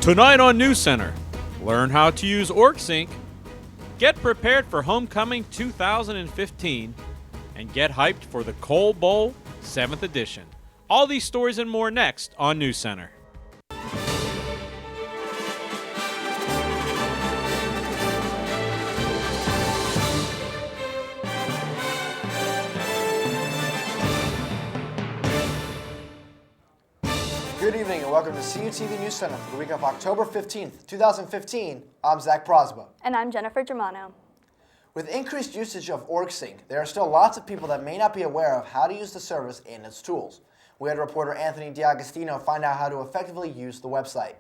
Tonight on Newscenter, learn how to use OrgSync, get prepared for Homecoming 2015, and get hyped for the Coal Bowl 7th edition. All these stories and more next on Newscenter. Good evening and welcome to Cutv Newscenter for the week of October 15th, 2015. I'm Zach Prosba. And I'm Jennifer Germano. With increased usage of OrgSync, there are still lots of people that may not be aware of how to use the service and its tools. We had reporter Anthony D'Agostino find out how to effectively use the website.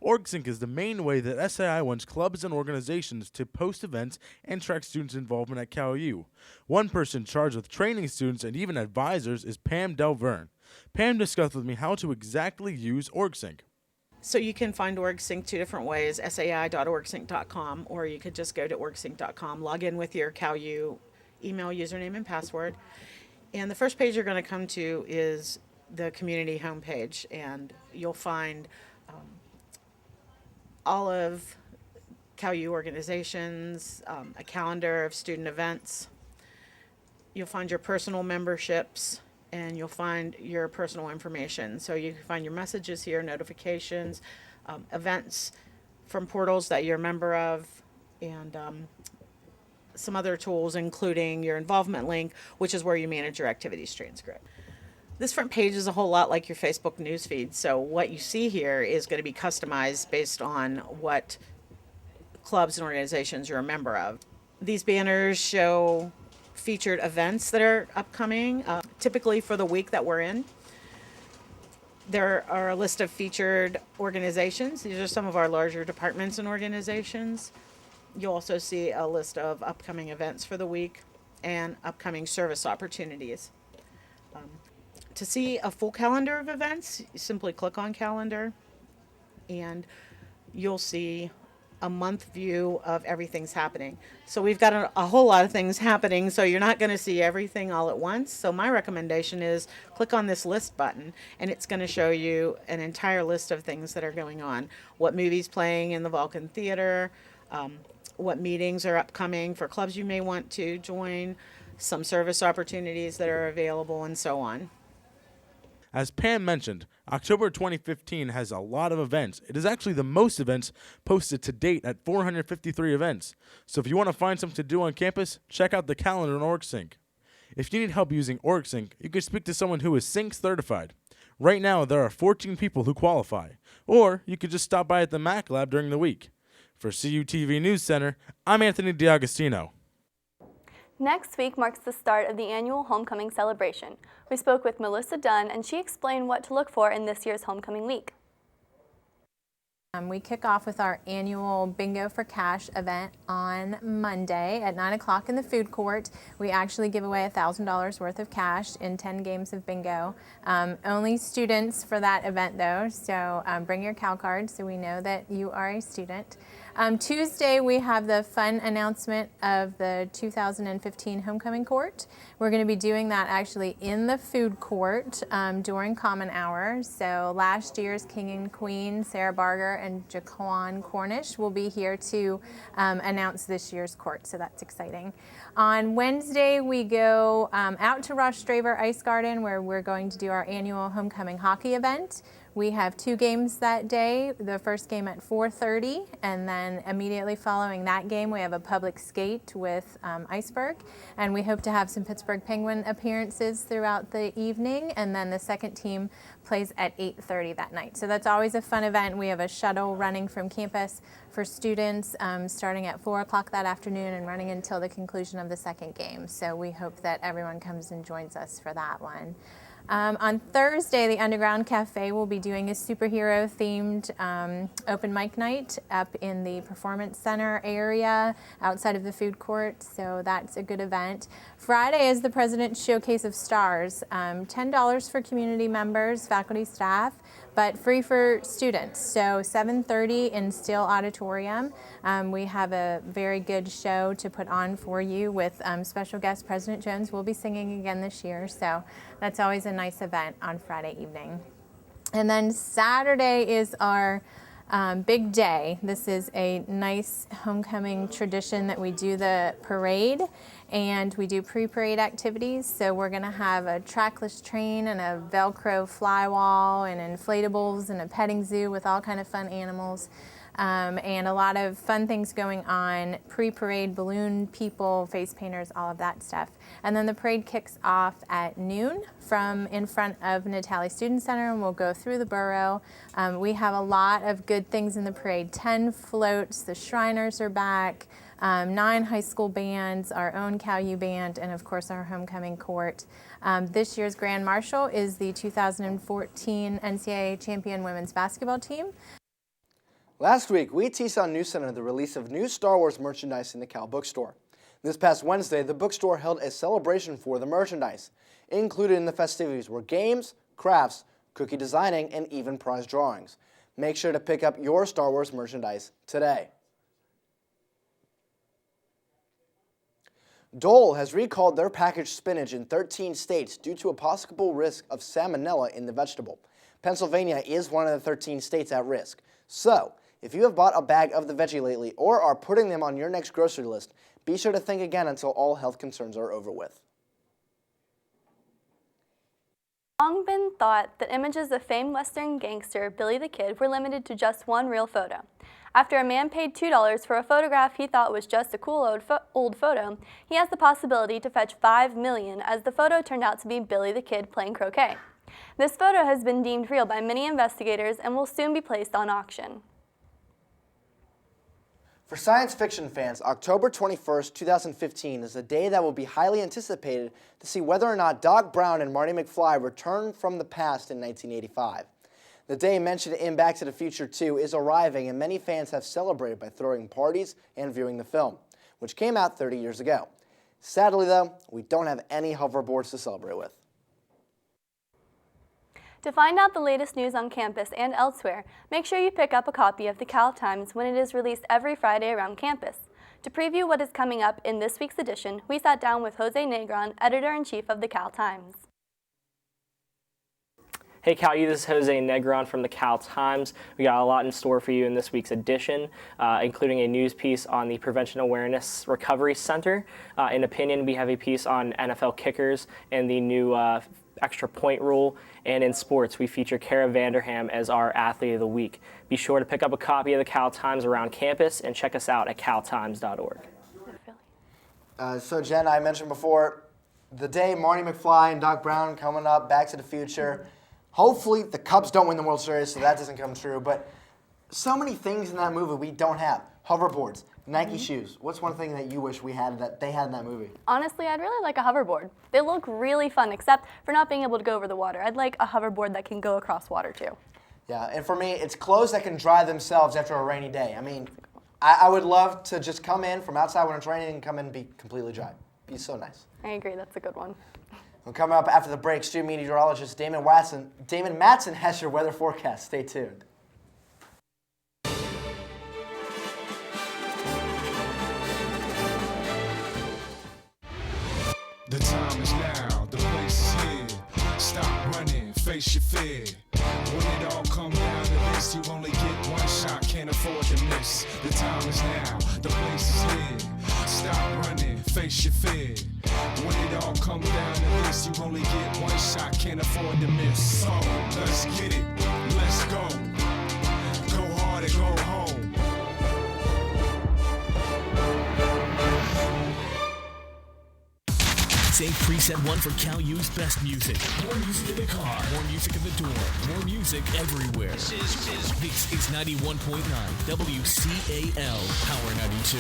OrgSync is the main way that SAI wants clubs and organizations to post events and track students' involvement at CalU. One person charged with training students and even advisors is Pam Delverne. Pam discussed with me how to exactly use OrgSync. So you can find OrgSync two different ways, sai.orgsync.com, or you could just go to orgsync.com, log in with your CalU email, username, and password. And the first page you're going to come to is the community homepage, and you'll find all of CalU organizations, a calendar of student events. You'll find your personal memberships, and you'll find your personal information. So you can find your messages here, notifications, events from portals that you're a member of, and some other tools, including your involvement link, which is where you manage your activities transcript. This front page is a whole lot like your Facebook newsfeed. So what you see here is going to be customized based on what clubs and organizations you're a member of. These banners show featured events that are upcoming, typically for the week that we're in. There are a list of featured organizations. These are some of our larger departments and organizations. You'll also see a list of upcoming events for the week and upcoming service opportunities. To see a full calendar of events, you simply click on calendar and you'll see a month view of everything's happening. So we've got a whole lot of things happening, so you're not going to see everything all at once. So my recommendation is click on this list button and it's going to show you an entire list of things that are going on. What movies playing in the Vulcan Theater, what meetings are upcoming for clubs you may want to join, some service opportunities that are available, and so on. As Pam mentioned, October 2015 has a lot of events. It is actually the most events posted to date at 453 events. So if you want to find something to do on campus, check out the calendar on OrgSync. If you need help using OrgSync, you can speak to someone who is Sync certified. Right now, there are 14 people who qualify. Or you could just stop by at the Mac Lab during the week. For CUTV News Center, I'm Anthony D'Agostino. Next week marks the start of the annual homecoming celebration. We spoke with Melissa Dunn, and she explained what to look for in this year's homecoming week. We kick off with our annual Bingo for Cash event on Monday at 9 o'clock in the food court. We actually give away $1,000 worth of cash in 10 games of bingo. Only students for that event though, so bring your Cal card so we know that you are a student. Tuesday we have the fun announcement of the 2015 homecoming court. We're going to be doing that actually in the food court during common hour. So last year's king and queen, Sarah Barger and Jaquan Cornish, will be here to announce this year's court, so that's exciting. On Wednesday we go out to Ross Straver Ice Garden, where we're going to do our annual homecoming hockey event. We have 2 games that day, the first game at 4:30, and then immediately following that game we have a public skate with Iceberg, and we hope to have some Pittsburgh Penguin appearances throughout the evening, and then the second team plays at 8:30 that night. So that's always a fun event. We have a shuttle running from campus for students starting at 4 o'clock that afternoon and running until the conclusion of the second game. So we hope that everyone comes and joins us for that one. On Thursday, the Underground Cafe will be doing a superhero-themed open mic night up in the Performance Center area outside of the food court, so that's a good event. Friday is the President's Showcase of Stars, $10 for community members, faculty, staff, but free for students. So 7:30 in Steele Auditorium. We have a very good show to put on for you with special guest President Jones will be singing again this year, so that's always a nice event on Friday evening. And then Saturday is our big day. This is a nice homecoming tradition that we do the parade and we do pre-parade activities. So we're gonna have a trackless train and a Velcro fly wall and inflatables and a petting zoo with all kind of fun animals. And a lot of fun things going on, pre-parade, balloon people, face painters, all of that stuff. And then the parade kicks off at noon from in front of Natali Student Center, and we'll go through the borough. We have a lot of good things in the parade. 10 floats, the Shriners are back, 9 high school bands, our own CalU band, and of course our homecoming court. This year's Grand Marshal is the 2014 NCAA champion women's basketball team. Last week, we teased on Newscenter the release of new Star Wars merchandise in the Cal Bookstore. This past Wednesday, the bookstore held a celebration for the merchandise. Included in the festivities were games, crafts, cookie designing, and even prize drawings. Make sure to pick up your Star Wars merchandise today. Dole has recalled their packaged spinach in 13 states due to a possible risk of salmonella in the vegetable. Pennsylvania is one of the 13 states at risk. So, if you have bought a bag of the veggie lately or are putting them on your next grocery list, be sure to think again until all health concerns are over with. Long been thought that images of famed Western gangster Billy the Kid were limited to just one real photo. After a man paid $2 for a photograph he thought was just a cool old photo, he has the possibility to fetch $5 million as the photo turned out to be Billy the Kid playing croquet. This photo has been deemed real by many investigators and will soon be placed on auction. For science fiction fans, October 21st, 2015 is a day that will be highly anticipated to see whether or not Doc Brown and Marty McFly return from the past in 1985. The day mentioned in Back to the Future 2 is arriving, and many fans have celebrated by throwing parties and viewing the film, which came out 30 years ago. Sadly, though, we don't have any hoverboards to celebrate with. To find out the latest news on campus and elsewhere, make sure you pick up a copy of the Cal Times when it is released every Friday around campus. To preview what is coming up in this week's edition, we sat down with Jose Negron, editor-in-chief of the Cal Times. Hey CalU, this is Jose Negron from the Cal Times. We got a lot in store for you in this week's edition, including a news piece on the Prevention Awareness Recovery Center. In opinion, we have a piece on NFL kickers and the new extra point rule. And in sports, we feature Kara Vanderham as our Athlete of the Week. Be sure to pick up a copy of the Cal Times around campus and check us out at caltimes.org. So Jen, I mentioned before, the day Marty McFly and Doc Brown coming up, Back to the Future. Hopefully the Cubs don't win the World Series, so that doesn't come true. But so many things in that movie we don't have. Hoverboards, Nike shoes. What's one thing that you wish we had that they had in that movie? Honestly, I'd really like a hoverboard. They look really fun, except for not being able to go over the water. I'd like a hoverboard that can go across water, too. Yeah, and for me, it's clothes that can dry themselves after a rainy day. I mean, I would love to just come in from outside when it's raining and come in and be completely dry. Be so nice. I agree, that's a good one. Well, coming up after the break, student meteorologist Damon Matson has your weather forecast. Stay tuned. The time is now, the place is here. Stop running, face your fear. When it all comes down to this, you only get one shot, can't afford to miss. The time is now, the place is here. Stop running, face your fear. When it all comes down to this, you only get one shot, can't afford to miss. So, let's get it, let's go. Go hard and go home. Save preset 1 for CalU's best music. More music in the car. More music in the door. More music everywhere. This is 91.9 WCAL Power 92.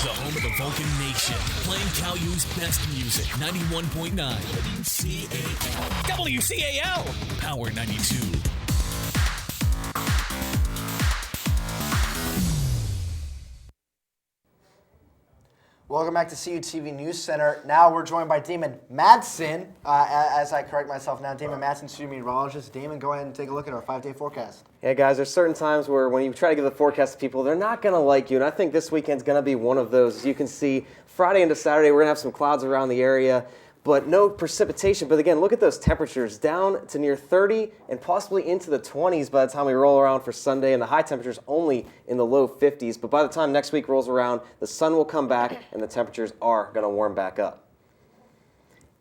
The home of the Vulcan Nation. Playing CalU's best music. 91.9 WCAL. WCAL Power 92. Welcome back to CUTV News Center. Now we're joined by Damon Matson. As I correct myself now, Damon Matson, student meteorologist. Damon, go ahead and take a look at our 5-day forecast. Yeah, guys, there's certain times where when you try to give the forecast to people, they're not going to like you, and I think this weekend's going to be one of those. As you can see, Friday into Saturday, we're going to have some clouds around the area. but no precipitation. But again, look at those temperatures, down to near 30 and possibly into the 20s by the time we roll around for Sunday, and the high temperatures only in the low 50s. But by the time next week rolls around, the sun will come back and the temperatures are going to warm back up.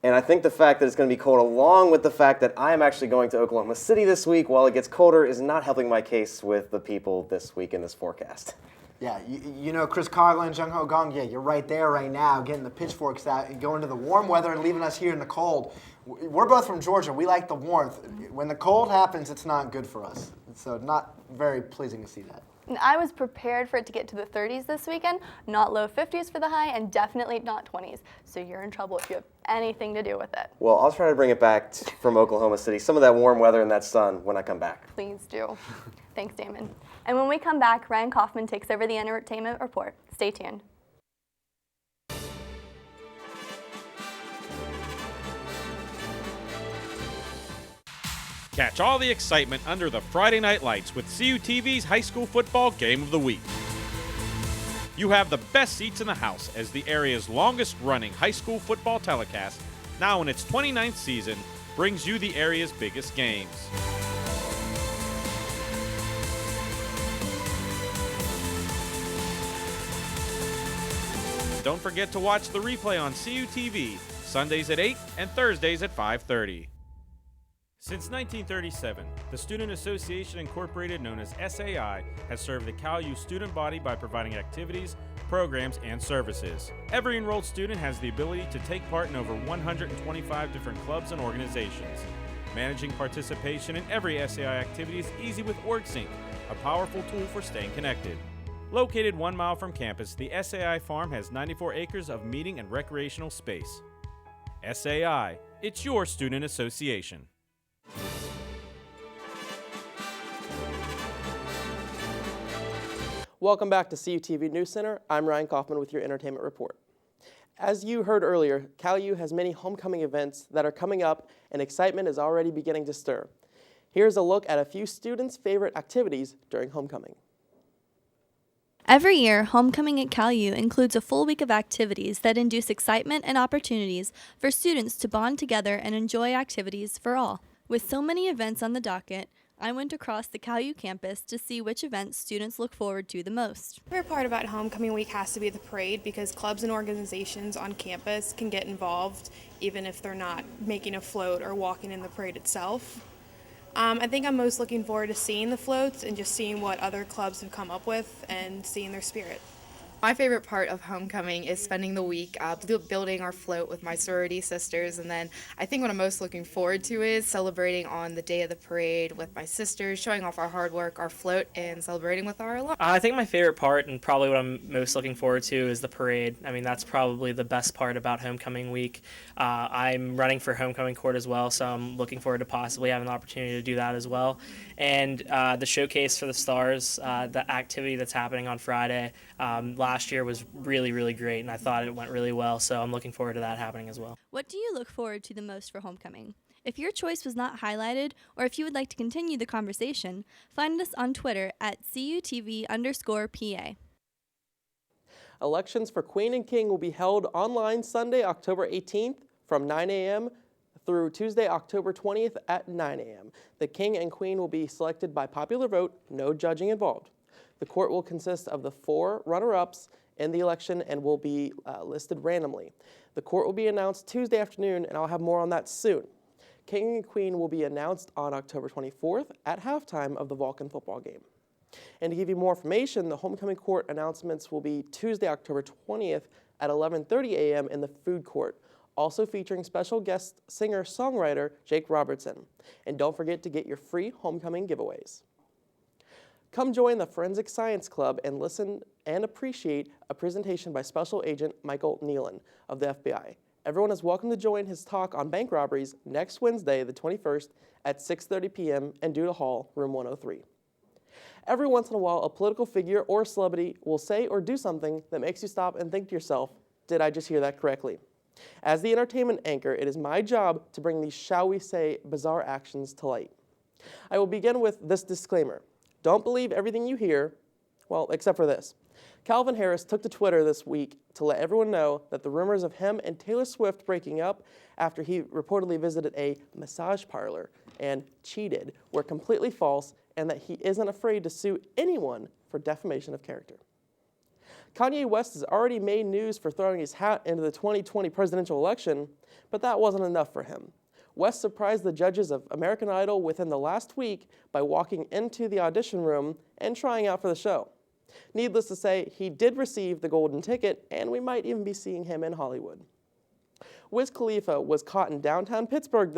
And I think the fact that it's going to be cold, along with the fact that I am actually going to Oklahoma City this week while it gets colder, is not helping my case with the people this week in this forecast. Yeah, you know Chris Carlin, Jung Ho Gong, yeah, you're right there right now, getting the pitchforks out and going to the warm weather and leaving us here in the cold. We're both from Georgia. We like the warmth. When the cold happens, it's not good for us. So not very pleasing to see that. And I was prepared for it to get to the 30s this weekend, not low 50s for the high, and definitely not 20s. So you're in trouble if you have anything to do with it. Well, I'll try to bring it back from Oklahoma City, some of that warm weather and that sun when I come back. Please do. Thanks, Damon. And when we come back, Ryan Kaufman takes over the entertainment report. Stay tuned. Catch all the excitement under the Friday night lights with CUTV's High School Football Game of the Week. You have the best seats in the house as the area's longest-running high school football telecast, now in its 29th season, brings you the area's biggest games. Don't forget to watch the replay on CUTV, Sundays at 8 and Thursdays at 5:30. Since 1937, the Student Association Incorporated, known as SAI, has served the Cal U student body by providing activities, programs, and services. Every enrolled student has the ability to take part in over 125 different clubs and organizations. Managing participation in every SAI activity is easy with OrgSync, a powerful tool for staying connected. Located 1 mile from campus, the SAI farm has 94 acres of meeting and recreational space. SAI, it's your student association. Welcome back to CUTV Newscenter. I'm Ryan Kaufman with your entertainment report. As you heard earlier, Cal U has many homecoming events that are coming up, and excitement is already beginning to stir. Here's a look at a few students' favorite activities during homecoming. Every year, homecoming at Cal U includes a full week of activities that induce excitement and opportunities for students to bond together and enjoy activities for all. With so many events on the docket, I went across the Cal U campus to see which events students look forward to the most. My favorite part about homecoming week has to be the parade, because clubs and organizations on campus can get involved even if they're not making a float or walking in the parade itself. I think I'm most looking forward to seeing the floats and just seeing what other clubs have come up with and seeing their spirit. My favorite part of homecoming is spending the week building our float with my sorority sisters, and then I think what I'm most looking forward to is celebrating on the day of the parade with my sisters, showing off our hard work, our float, and celebrating with our alumni. I think my favorite part, and probably what I'm most looking forward to, is the parade. I mean, that's probably the best part about homecoming week. I'm running for homecoming court as well, so I'm looking forward to possibly having the opportunity to do that as well. And the showcase for the stars, the activity that's happening on Friday, last year was really, really great, and I thought it went really well, so I'm looking forward to that happening as well. What do you look forward to the most for homecoming? If your choice was not highlighted, or if you would like to continue the conversation, find us on Twitter at CUTV_PA. Elections for Queen and King will be held online Sunday, October 18th from 9 a.m. through Tuesday, October 20th at 9 a.m. The King and Queen will be selected by popular vote, no judging involved. The court will consist of the 4 runner-ups in the election and will be listed randomly. The court will be announced Tuesday afternoon, and I'll have more on that soon. King and Queen will be announced on October 24th at halftime of the Vulcan football game. And to give you more information, the homecoming court announcements will be Tuesday, October 20th at 11:30 a.m. in the food court, also featuring special guest singer-songwriter Jake Robertson. And don't forget to get your free homecoming giveaways. Come join the Forensic Science Club and listen and appreciate a presentation by Special Agent Michael Nealon of the FBI. Everyone is welcome to join his talk on bank robberies next Wednesday, the 21st at 6:30 p.m. in Duda Hall, room 103. Every once in a while, a political figure or celebrity will say or do something that makes you stop and think to yourself, did I just hear that correctly? As the entertainment anchor, it is my job to bring these, shall we say, bizarre actions to light. I will begin with this disclaimer. Don't believe everything you hear. Well, except for this. Calvin Harris took to Twitter this week to let everyone know that the rumors of him and Taylor Swift breaking up after he reportedly visited a massage parlor and cheated were completely false, and that he isn't afraid to sue anyone for defamation of character. Kanye West has already made news for throwing his hat into the 2020 presidential election, but that wasn't enough for him. West surprised the judges of American Idol within the last week by walking into the audition room and trying out for the show. Needless to say, he did receive the golden ticket, and we might even be seeing him in Hollywood. Wiz Khalifa was caught in downtown Pittsburgh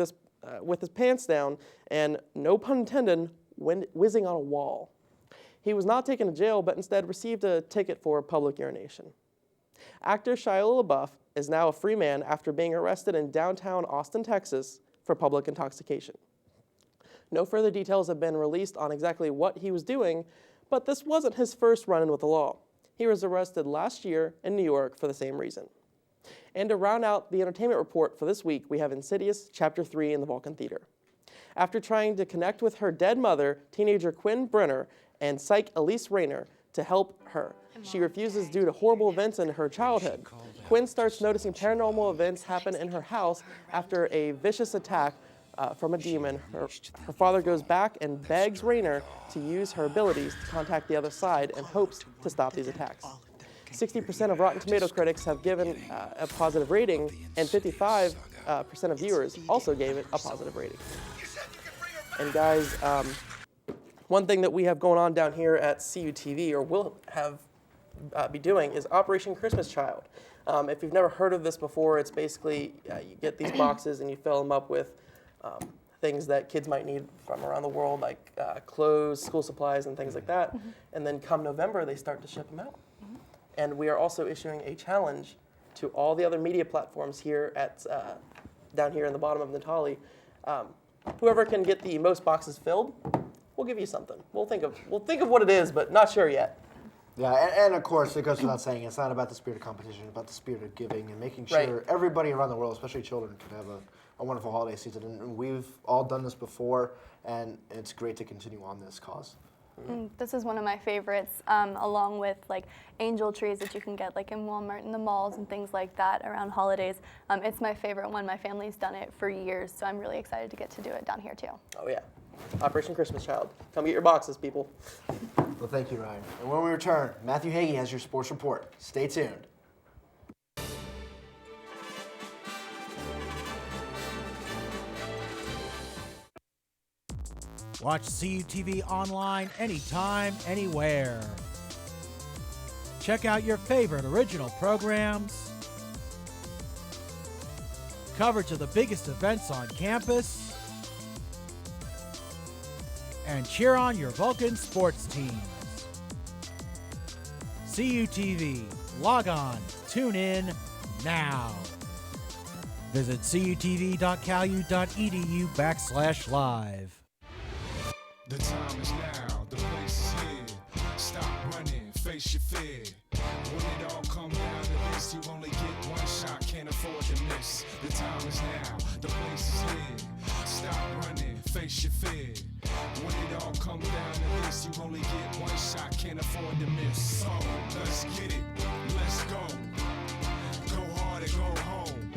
with his pants down and, no pun intended, whizzing on a wall. He was not taken to jail, but instead received a ticket for public urination. Actor Shia LaBeouf is now a free man after being arrested in downtown Austin, Texas, for public intoxication. No further details have been released on exactly what he was doing, but this wasn't his first run-in with the law. He was arrested last year in New York for the same reason. And to round out the entertainment report for this week, we have Insidious Chapter 3 in the Vulcan Theater. After trying to connect with her dead mother, teenager Quinn Brenner, and psych Elise Rayner to help her, she refuses due to horrible events in her childhood. Quinn starts noticing paranormal events happen in her house after a vicious attack from a demon. Her father goes back and begs Rayner to use her abilities to contact the other side and hopes to stop these attacks. 60% of Rotten Tomato critics have given a positive rating, and 55% of viewers also gave it a positive rating. And guys, one thing that we have going on down here at CUTV, or will have be doing, is Operation Christmas Child. If you've never heard of this before, it's basically you get these boxes and you fill them up with things that kids might need from around the world, like clothes, school supplies, and things like that. Mm-hmm. And then come November, they start to ship them out. Mm-hmm. And we are also issuing a challenge to all the other media platforms here at down here in the bottom of Natali. Whoever can get the most boxes filled, we'll give you something. We'll think of what it is, but not sure yet. Yeah, and of course, it goes without saying, it's not about the spirit of competition, it's about the spirit of giving and making sure everybody around the world, especially children, can have a wonderful holiday season. And we've all done this before, and it's great to continue on this cause. This is one of my favorites, along with like angel trees that you can get like in Walmart and the malls and things like that around holidays. It's my favorite one. My family's done it for years, so I'm really excited to get to do it down here too. Oh yeah, Operation Christmas Child. Come get your boxes, people. Well, thank you, Ryan. And when we return, Matthew Hagee has your sports report. Stay tuned. Watch CUTV online anytime, anywhere. Check out your favorite original programs, coverage of the biggest events on campus, and cheer on your Vulcan sports teams. CUTV. Log on. Tune in now. Visit cutv.calu.edu/live. The time is now, the place is here. Stop running, face your fear. When it all come down to this, you only get one shot, can't afford to miss. The time is now, the place is here. Stop running, face your fear. When it all come down to this, you only get one shot, can't afford to miss. So, let's get it, let's go. Go hard and go home.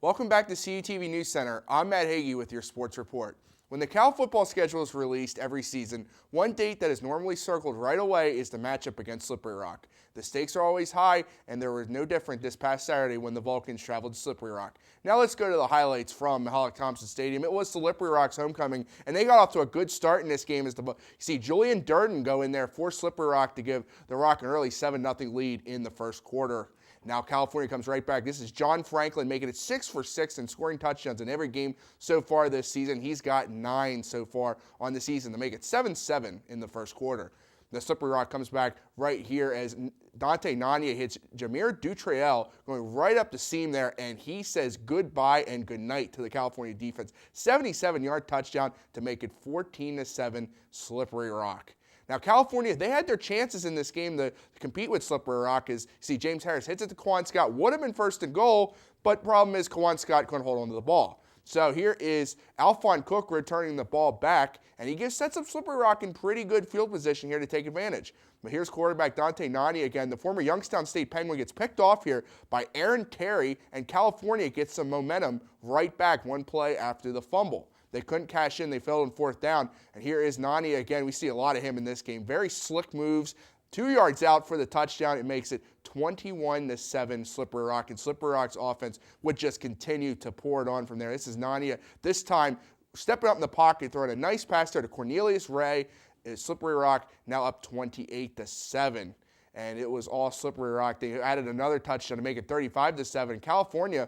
Welcome back to CUTV News Center. I'm Matt Hagee with your sports report. When the Cal football schedule is released every season, one date that is normally circled right away is the matchup against Slippery Rock. The stakes are always high, and there was no different this past Saturday when the Vulcans traveled to Slippery Rock. Now let's go to the highlights from Halleck-Thompson Stadium. It was Slippery Rock's homecoming, and they got off to a good start in this game. As you see Julian Durden go in there for Slippery Rock to give the Rock an early 7-0 lead in the first quarter. Now California comes right back. This is John Franklin making it 6 for 6 and scoring touchdowns in every game so far this season. He's got 9 so far on the season to make it 7-7 in the first quarter. The Slippery Rock comes back right here as Dante Nania hits Jameer Dutrael going right up the seam there, and he says goodbye and goodnight to the California defense. 77-yard touchdown to make it 14-7 Slippery Rock. Now, California, they had their chances in this game to compete with Slippery Rock. As you see, James Harris hits it to Kawan Scott, would have been first and goal, but problem is Kawan Scott couldn't hold on to the ball. So here is Alphon Cook returning the ball back, and he sets up Slippery Rock in pretty good field position here to take advantage. But here's quarterback Dante Nani again. The former Youngstown State Penguin gets picked off here by Aaron Terry, and California gets some momentum right back one play after the fumble. They couldn't cash in. They failed on fourth down. And here is Nani again. We see a lot of him in this game. Very slick moves. 2 yards out for the touchdown. It makes it 21-7 Slippery Rock. And Slippery Rock's offense would just continue to pour it on from there. This is Nani, this time stepping up in the pocket, throwing a nice pass there to Cornelius Ray. Slippery Rock now up 28-7. And it was all Slippery Rock. They added another touchdown to make it 35-7. California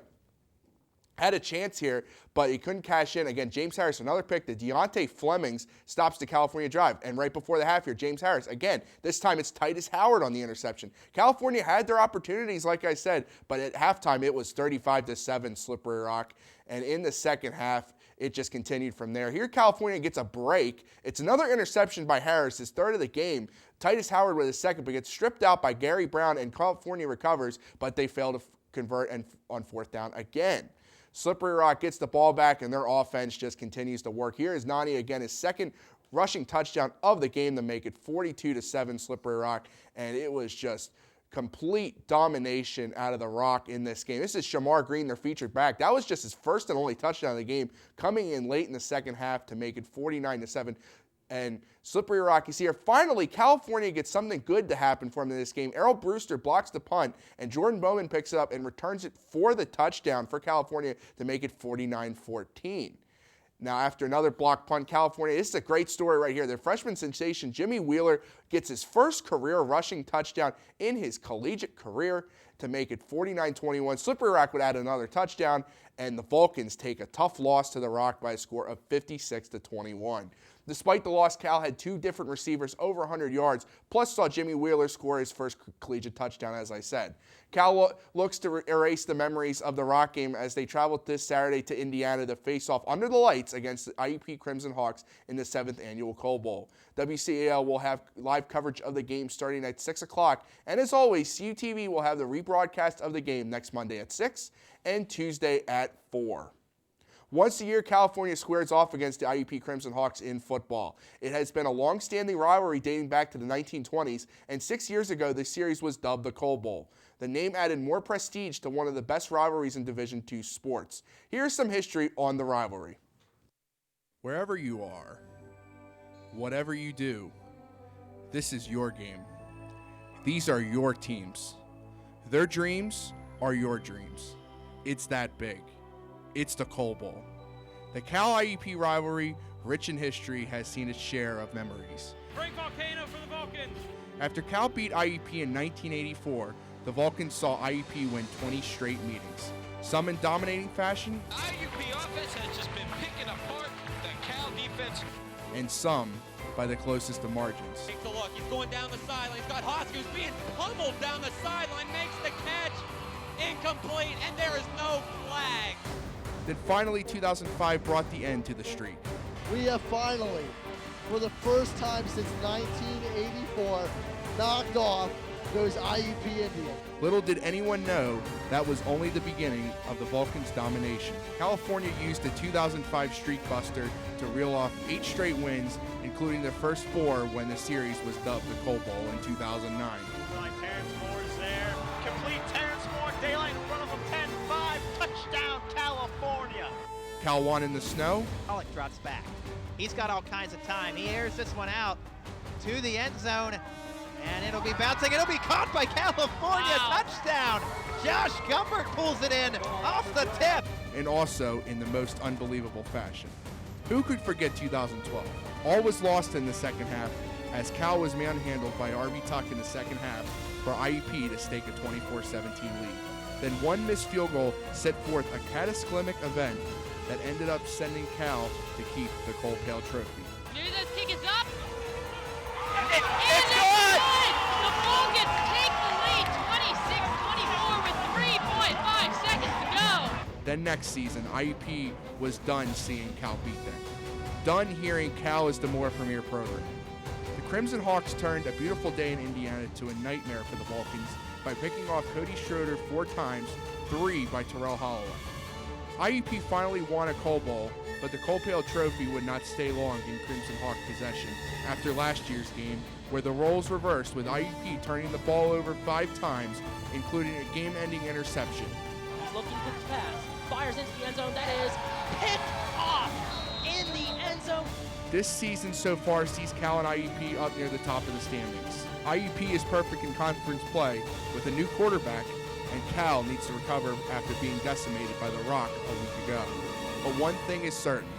had a chance here, but he couldn't cash in. Again, James Harris, another pick. The Deontay Flemings stops the California drive. And right before the half here, James Harris, again, this time it's Titus Howard on the interception. California had their opportunities, like I said, but at halftime it was 35-7 Slippery Rock. And in the second half, it just continued from there. Here, California gets a break. It's another interception by Harris, his third of the game. Titus Howard with his second, but gets stripped out by Gary Brown, and California recovers, but they fail to convert and on fourth down again. Slippery Rock gets the ball back, and their offense just continues to work. Here is Nani again, his second rushing touchdown of the game to make it 42-7 Slippery Rock, and it was just complete domination out of the Rock in this game. This is Shamar Green, their featured back. That was just his first and only touchdown of the game, coming in late in the second half to make it 49-7. And Slippery Rock, you see here, finally California gets something good to happen for them in this game. Errol Brewster blocks the punt, and Jordan Bowman picks it up and returns it for the touchdown for California to make it 49-14. Now, after another block punt, California, this is a great story right here. The freshman sensation, Jimmy Wheeler, gets his first career rushing touchdown in his collegiate career to make it 49-21. Slippery Rock would add another touchdown, and the Vulcans take a tough loss to the Rock by a score of 56-21. Despite the loss, Cal had two different receivers over 100 yards, plus saw Jimmy Wheeler score his first collegiate touchdown, as I said. Cal looks to erase the memories of the Rock game as they travel this Saturday to Indiana to face off under the lights against the IUP Crimson Hawks in the 7th Annual Coal Bowl. WCAL will have live coverage of the game starting at 6 o'clock, and as always, CUTV will have the rebroadcast of the game next Monday at 6 and Tuesday at 4. Once a year, California squares off against the IUP Crimson Hawks in football. It has been a long-standing rivalry dating back to the 1920s, and 6 years ago, the series was dubbed the Coal Bowl. The name added more prestige to one of the best rivalries in Division II sports. Here's some history on the rivalry. Wherever you are, whatever you do, this is your game. These are your teams. Their dreams are your dreams. It's that big. It's the Coal Bowl. The Cal-IUP rivalry, rich in history, has seen its share of memories. Great volcano for the Vulcans! After Cal beat IUP in 1984, the Vulcans saw IUP win 20 straight meetings. Some in dominating fashion, IUP offense has just been picking apart the Cal defense. And some by the closest of margins. Takes a look, he's going down the sideline. He's got Hoskins being pummeled down the sideline, makes the catch, incomplete, and there is no flag. Then finally, 2005 brought the end to the streak. We have finally, for the first time since 1984, knocked off those IUP Indians. Little did anyone know that was only the beginning of the Vulcans' domination. California used the 2005 streak buster to reel off 8 straight wins, including their first 4 when the series was dubbed the Coal Bowl in 2009. Terrence Moore's there. Complete Terrence Moore. Daylight in front of him. 10-5. Touchdown, California. Cal won in the snow. Pollock drops back. He's got all kinds of time. He airs this one out to the end zone. And it'll be bouncing. It'll be caught by California. Wow. Touchdown. Josh Gumbert pulls it in off the tip. And also in the most unbelievable fashion. Who could forget 2012? All was lost in the second half as Cal was manhandled by RB Tuck in the second half for IUP to stake a 24-17 lead. Then one missed field goal set forth a cataclysmic event that ended up sending Cal to keep the Coal Pail trophy. News kick is up. It's good! The Vulcans take the lead 26-24 with 3.5 seconds to go. Then next season, IUP was done seeing Cal beat them. Done hearing Cal is the more premier program. The Crimson Hawks turned a beautiful day in Indiana to a nightmare for the Vulcans by picking off Cody Schroeder 4 times, 3 by Terrell Holloway. IUP finally won a Coal Bowl, but the Coalpail Trophy would not stay long in Crimson Hawk possession after last year's game, where the roles reversed with IUP turning the ball over 5 times, including a game-ending interception. He's looking for the pass, fires into the end zone, that is picked off in the end zone. This season so far sees Cal and IUP up near the top of the standings. IUP is perfect in conference play with a new quarterback, and Cal needs to recover after being decimated by the Rock a week ago. But one thing is certain,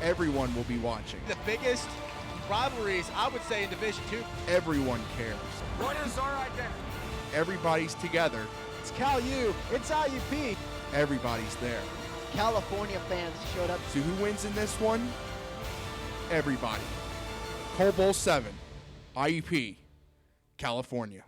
everyone will be watching. The biggest rivalries, I would say, in Division II. Everyone cares. What is our identity? Everybody's together. It's Cal U, it's IUP. Everybody's there. California fans showed up. So who wins in this one? Everybody. Coal Bowl 7, IUP, California.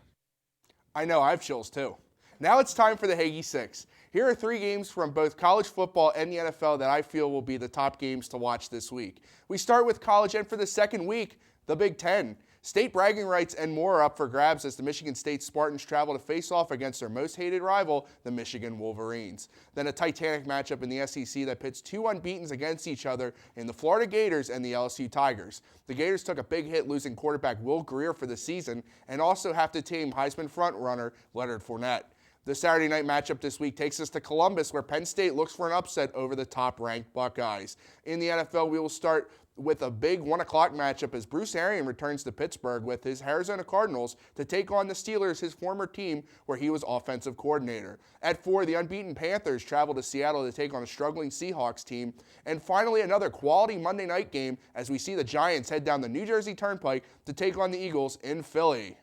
I know, I have chills too. Now it's time for the Hagee 6. Here are 3 games from both college football and the NFL that I feel will be the top games to watch this week. We start with college, and for the second week, the Big Ten. State bragging rights and more are up for grabs as the Michigan State Spartans travel to face off against their most hated rival, the Michigan Wolverines. Then a titanic matchup in the SEC that pits 2 unbeatens against each other in the Florida Gators and the LSU Tigers. The Gators took a big hit losing quarterback Will Grier for the season and also have to tame Heisman frontrunner Leonard Fournette. The Saturday night matchup this week takes us to Columbus, where Penn State looks for an upset over the top-ranked Buckeyes. In the NFL, we will start with a big 1 o'clock matchup as Bruce Arians returns to Pittsburgh with his Arizona Cardinals to take on the Steelers, his former team where he was offensive coordinator. At 4, the unbeaten Panthers travel to Seattle to take on a struggling Seahawks team. And finally, another quality Monday night game as we see the Giants head down the New Jersey Turnpike to take on the Eagles in Philly.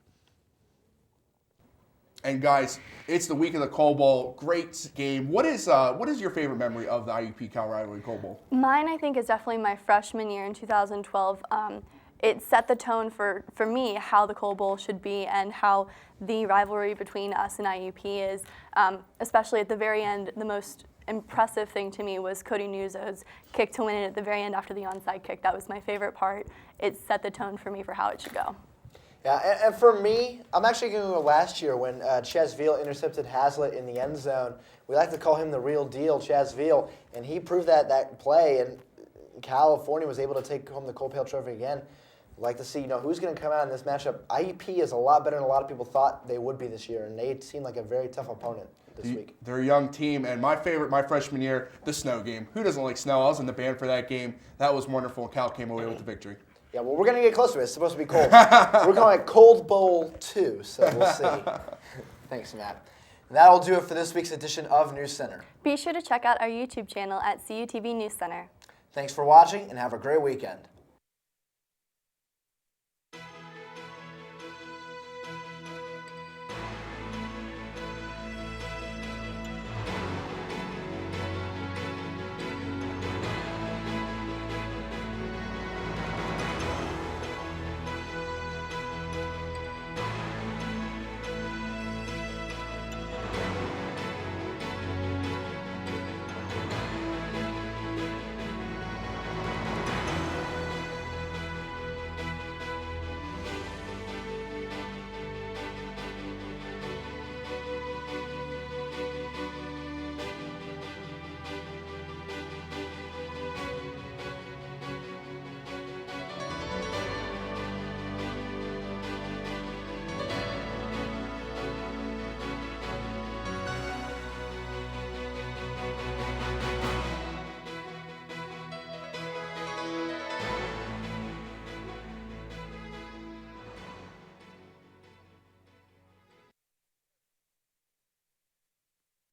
And guys, it's the week of the Coal Bowl. Great game. What is your favorite memory of the IUP Cal rivalry Coal Bowl? Mine, I think, is definitely my freshman year in 2012. It set the tone for me how the Coal Bowl should be and how the rivalry between us and IUP is. Especially at the very end, the most impressive thing to me was Cody Newzo's kick to win it at the very end after the onside kick. That was my favorite part. It set the tone for me for how it should go. Yeah, and for me, I'm actually going to go last year when Chaz Veal intercepted Haslett in the end zone. We like to call him the real deal, Chaz Veal, and he proved that play, and California was able to take home the Coalpail Trophy again. We'd like to see, who's going to come out in this matchup. IUP is a lot better than a lot of people thought they would be this year, and they seem like a very tough opponent this week. They're a young team, and my favorite, my freshman year, the snow game. Who doesn't like snow? I was in the band for that game. That was wonderful, and Cal came away with the victory. Yeah, well, we're going to get close to it. It's supposed to be cold. We're calling it Cold Bowl 2, so we'll see. Thanks, Matt. And that'll do it for this week's edition of Newscenter. Be sure to check out our YouTube channel at CUTV Newscenter. Thanks for watching, and have a great weekend.